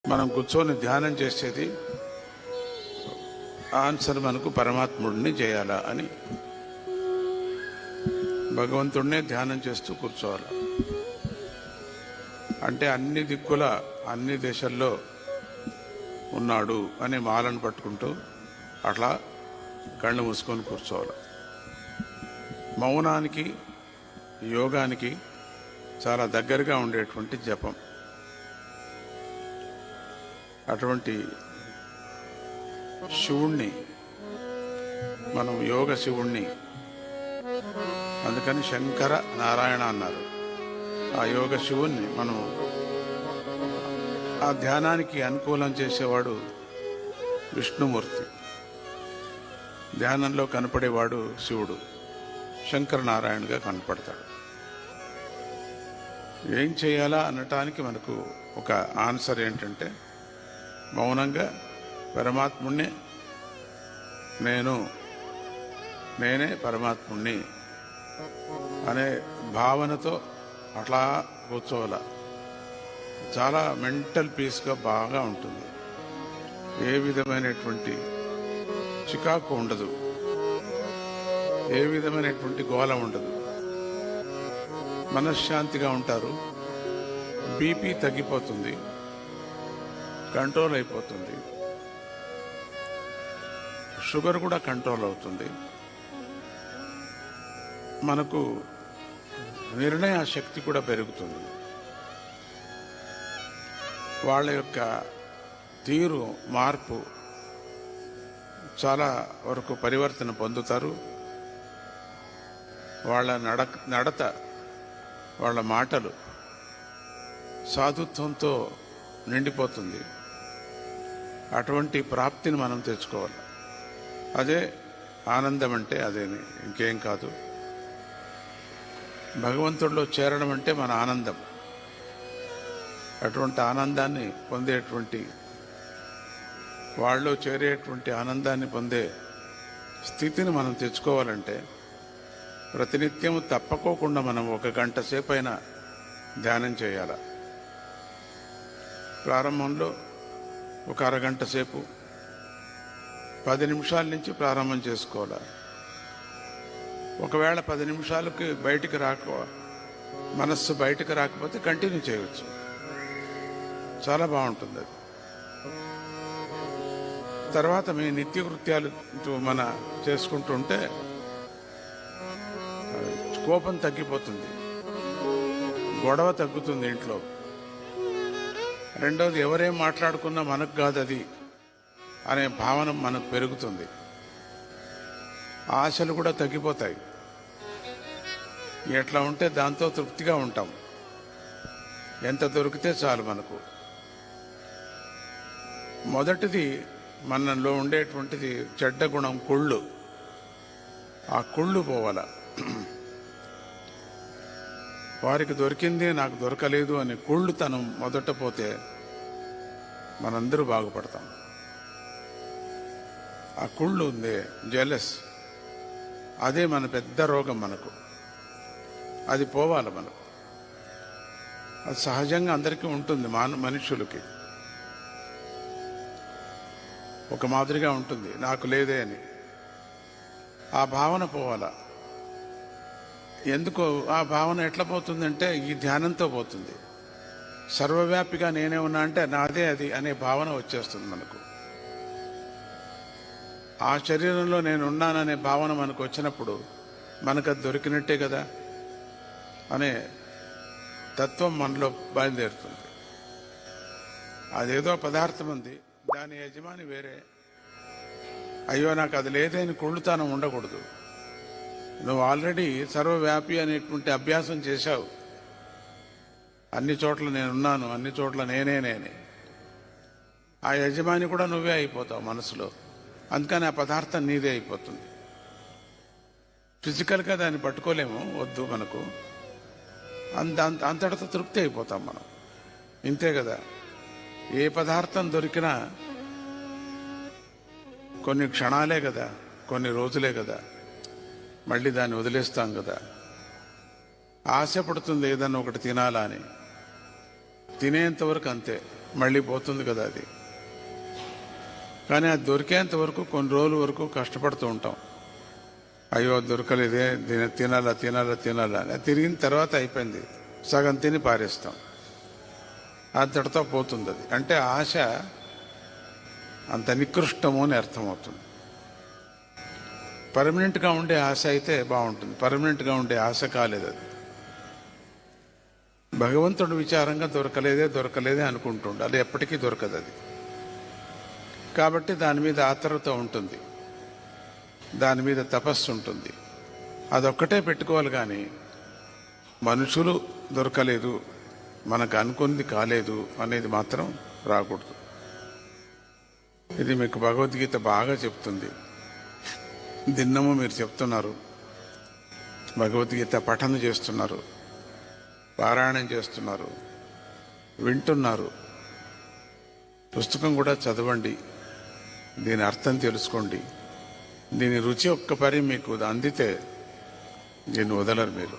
మనం కూర్చొని ధ్యానం చేసేది ఆన్సర్ మనకు పరమాత్ముడిని చేయాలా అని భగవంతుడినే ధ్యానం చేస్తూ కూర్చోవాలి. అంటే అన్ని దిక్కుల అన్ని దేశాల్లో ఉన్నాడు అనే మాలను పట్టుకుంటూ అట్లా కళ్ళు మూసుకొని కూర్చోవాలి. మౌనానికి యోగానికి చాలా దగ్గరగా ఉండేటువంటి జపం. అటువంటి శివుణ్ణి మనం యోగ శివుణ్ణి, అందుకని శంకర నారాయణ అన్నారు. ఆ యోగ శివుణ్ణి మనం ఆ ధ్యానానికి అనుకూలం చేసేవాడు విష్ణుమూర్తి, ధ్యానంలో కనపడేవాడు శివుడు, శంకర నారాయణగా కనపడతాడు. ఏం చేయాలా అనటానికి మనకు ఒక ఆన్సర్ ఏంటంటే, మౌనంగా పరమాత్ముణ్ణి నేనే పరమాత్ముణ్ణి అనే భావనతో అట్లా కూర్చోవాల. చాలా మెంటల్ పీస్గా బాగా ఉంటుంది. ఏ విధమైనటువంటి చికాకు ఉండదు, ఏ విధమైనటువంటి గోళ ఉండదు, మనశ్శాంతిగా ఉంటారు. బీపీ తగ్గిపోతుంది, కంట్రోల్ అయిపోతుంది, షుగర్ కూడా కంట్రోల్ అవుతుంది. మనకు నిర్ణయ శక్తి కూడా పెరుగుతుంది. వాళ్ళ యొక్క తీరు మార్పు చాలా వరకు పరివర్తన పొందుతారు. వాళ్ళ నడత, వాళ్ళ మాటలు సాధుత్వంతో నిండిపోతుంది. అటువంటి ప్రాప్తిని మనం తెచ్చుకోవాలి. అదే ఆనందం అంటే అదేమి, ఇంకేం కాదు. భగవంతుడిలో చేరడం అంటే మన ఆనందం. అటువంటి ఆనందాన్ని పొందేటువంటి, వాళ్ళలో చేరేటువంటి ఆనందాన్ని పొందే స్థితిని మనం తెచ్చుకోవాలంటే ప్రతినిత్యం తప్పకోకుండా మనం 1 గంట సేపు అయినా ధ్యానం చేయాలి. ప్రారంభంలో ఒక అరగంట సేపు, 10 నిమిషాల నుంచి ప్రారంభం చేసుకోవాలి. ఒకవేళ 10 నిమిషాలకి మనస్సు బయటకు రాకపోతే కంటిన్యూ చేయవచ్చు. చాలా బాగుంటుంది అది. తర్వాత మీ నిత్యకృత్యాలు మన చేసుకుంటుంటే కోపం తగ్గిపోతుంది, గొడవ తగ్గుతుంది ఇంట్లో. రెండవది, ఎవరేం మాట్లాడుకున్నా మనకు కాదు అది అనే భావన మనకు పెరుగుతుంది. ఆశలు కూడా తగ్గిపోతాయి. ఎట్లా ఉంటే దాంతో తృప్తిగా ఉంటాం. ఎంత దొరికితే చాలు మనకు. మొదటిది మనలో ఉండేటువంటిది చెడ్డ గుణం, కుళ్ళు. ఆ కుళ్ళు పోవాల. వారికి దొరికింది నాకు దొరకలేదు అని కుళ్ళుతనం మొదట పోతే మనందరూ బాగుపడతాం. ఆ కుళ్ళు ఉంది, జెలస్, అదే మన పెద్ద రోగం మనకు. అది పోవాలి మనకు. అది సహజంగా అందరికీ ఉంటుంది. మనుషులకి ఒక మాదిరిగా ఉంటుంది, నాకు లేదే అని. ఆ భావన పోవాలా. ఎందుకో ఆ భావన ఎట్లా పోతుందంటే ఈ ధ్యానంతో పోతుంది. సర్వవ్యాపిగా నేనే ఉన్నా అంటే నాదే అది అనే భావన వచ్చేస్తుంది మనకు. ఆ శరీరంలో నేను ఉన్నాననే భావన మనకు వచ్చినప్పుడు మనకు అది దొరికినట్టే కదా అనే తత్వం మనలో బయలుదేరుతుంది. అదేదో పదార్థం ఉంది, దాని యజమాని వేరే. అయ్యో నాకు అది లేదని కుళ్ళుతానం ఉండకూడదు. నువ్వు ఆల్రెడీ సర్వవ్యాపి అనేటువంటి అభ్యాసం చేశావు. అన్ని చోట్ల నేనున్నాను, అన్ని చోట్ల నేనే. ఆ యజమాని కూడా నువ్వే అయిపోతావు మనసులో. అందుకని ఆ పదార్థం నీదే అయిపోతుంది. ఫిజికల్గా దాన్ని పట్టుకోలేము, వద్దు మనకు. అంతటితో తృప్తి అయిపోతాం మనం. ఇంతే కదా. ఏ పదార్థం దొరికినా కొన్ని క్షణాలే కదా, కొన్ని రోజులే కదా, మళ్ళీ దాన్ని వదిలేస్తాం కదా. ఆశ పడుతుంది ఏదన్నా ఒకటి తినాలా అని. తినేంతవరకు అంతే. మళ్ళీ పోతుంది కదా అది. కానీ అది దొరికేంత వరకు కొన్ని రోజుల వరకు కష్టపడుతూ ఉంటాం. అయ్యో దొరకలేదే, తినాలా తినాలా తినాలా అని. తిరిగిన తర్వాత అయిపోయింది, సగం తిని పారేస్తాం, అంతటితో పోతుంది అది. అంటే ఆశ అంత నికృష్టము అని అర్థమవుతుంది. పర్మనెంట్గా ఉండే ఆశ అయితే బాగుంటుంది, పర్మనెంట్గా ఉండే ఆశ కాలేదు అది. భగవంతుడు విచారంగా దొరకలేదే అనుకుంటుండే, అది ఎప్పటికీ దొరకదు అది. కాబట్టి దాని మీద ఆతరత ఉంటుంది, దాని మీద తపస్సు ఉంటుంది. అదొక్కటే పెట్టుకోవాలి. కానీ మనుషులు దొరకలేదు, మనకు అనుకున్నది కాలేదు అనేది మాత్రం రాకూడదు. ఇది మీకు భగవద్గీత బాగా చెప్తుంది. దిన్నము మీరు చెప్తున్నారు, భగవద్గీత పఠన చేస్తున్నారు, పారాయణం చేస్తున్నారు, వింటున్నారు. పుస్తకం కూడా చదవండి, దీని అర్థం తెలుసుకోండి. దీని రుచి ఒక్క పరి మీకు అందితే దీన్ని వదలరు మీరు.